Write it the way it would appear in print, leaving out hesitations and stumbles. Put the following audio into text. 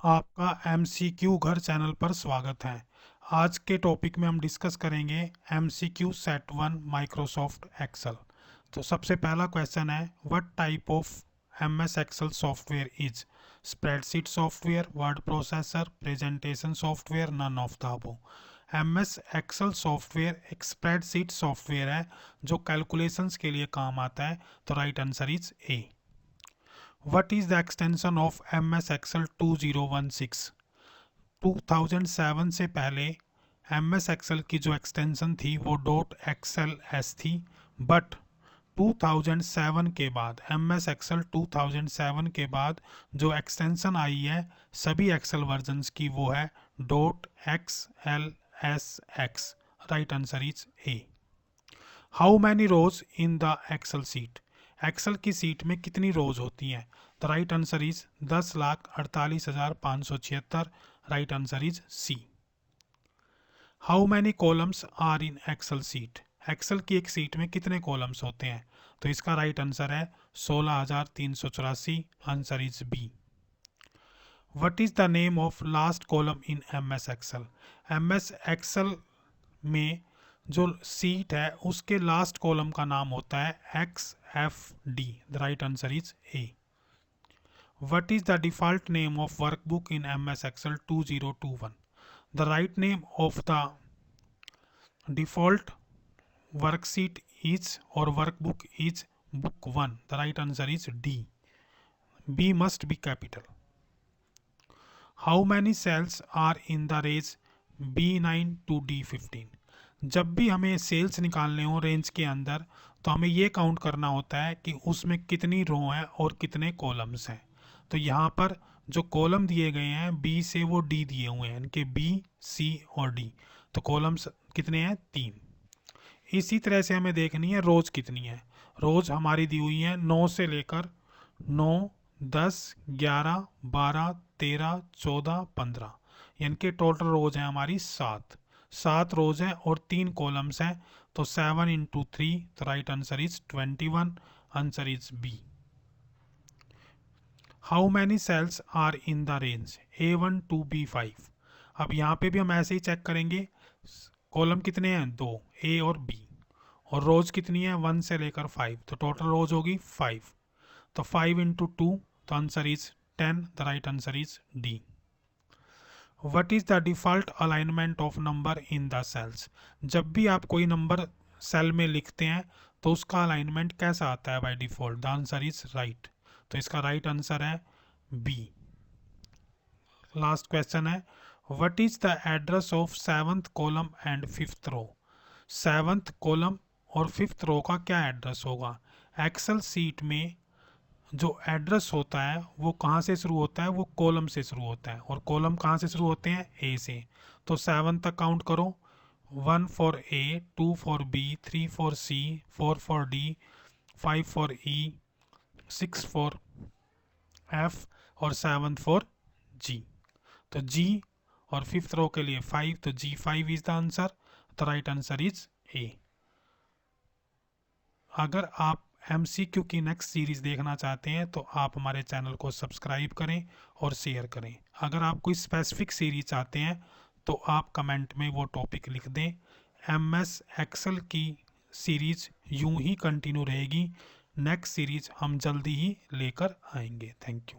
आपका MCQ घर channel पर स्वागत है। आज के टॉपिक में हम डिस्कस करेंगे MCQ सेट 1 माइक्रोसॉफ्ट एक्सेल। तो सबसे पहला क्वेश्चन है, what type of MS Excel software is? Spreadsheet software, word processor, presentation software, none of the above. MS Excel software एक स्प्रेडशीट सॉफ्टवेयर है जो कैलकुलेशंस के लिए काम आता है। तो right answer is A. What is the extension of MS Excel 2016? 2007 से पहले MS Excel की जो एक्सटेंशन थी वो .XLS थी, बट 2007 के बाद MS Excel 2007 के बाद जो एक्सटेंशन आई है सभी एक्सेल वर्जन्स की वो है .XLSX। Right answer is A. How many rows in the Excel sheet? Excel की सीट में कितनी रोज होती हैं? The right answer is 10,48,576। Right answer is C. How many columns are in Excel sheet? Excel की एक seat में कितने columns होते हैं? तो इसका राइट आंसर है 16,384। Answer is B. What is the name of last column in MS Excel? MS Excel में जो सीट है उसके लास्ट कॉलम का नाम होता है XFD। The right answer is A. What is the default name of workbook in MS Excel 2021? The right name of the default worksheet is or workbook is book 1. The right answer is D. B must be capital. How many cells are in the range B9 to D15? जब भी हमें sales निकालने हो range के अंदर तो हमें ये काउंट करना होता है कि उसमें कितनी रो हैं और कितने कॉलम्स हैं। तो यहाँ पर जो कॉलम दिए गए हैं बी से वो डी दिए हुए हैं, इनके बी, सी और डी। तो कॉलम्स कितने हैं? 3। इसी तरह से हमें देखनी है रोज कितनी है। रोज हमारी दी हुई है 9 से लेकर 9, 10, 11, 12, 13, 14, 15, यानी कि टोटल रोज है हमारी 7 रोज हैं और 3 कॉलम्स हैं। तो 7 इंटू 3, तो right answer is 21। Answer is B. How many cells are in the range A1 to B5? अब यहाँ पे भी हम ऐसे ही चेक करेंगे, कॉलम कितने हैं? 2, ए और बी, और रोज कितनी है? 1 से लेकर 5, तो टोटल रोज होगी 5। तो 5 इंटू 2, तो answer is 10। The right answer is D. What is the default alignment of number in the cells? जब भी आप कोई नंबर सेल में लिखते हैं तो उसका अलाइनमेंट कैसा आता है by default? The answer is right. तो इसका राइट आंसर है बी। लास्ट क्वेश्चन है, what is the address of 7th column and 5th row? 7th column और 5th रो का क्या एड्रेस होगा? एक्सेल सीट में जो एड्रेस होता है वो कहाँ से शुरू होता है? वो कॉलम से शुरू होता है, और कॉलम कहाँ से शुरू होते हैं? ए से। तो 7 तक काउंट करो। 1 for A, 2 for B, 3 for C, 4 for D, 5 for E, 6 for F और 7 फॉर जी। तो जी और 5th रो के लिए 5, तो G5 is the answer. The right answer is ए। अगर आप MCQ की नेक्स्ट सीरीज देखना चाहते हैं तो आप हमारे चैनल को सब्सक्राइब करें और शेयर करें। अगर आप कोई स्पेसिफिक सीरीज चाहते हैं तो आप कमेंट में वो टॉपिक लिख दें। MS एक्सेल की सीरीज यूं ही कंटिन्यू रहेगी। नेक्स्ट सीरीज हम जल्दी ही लेकर आएंगे। Thank you.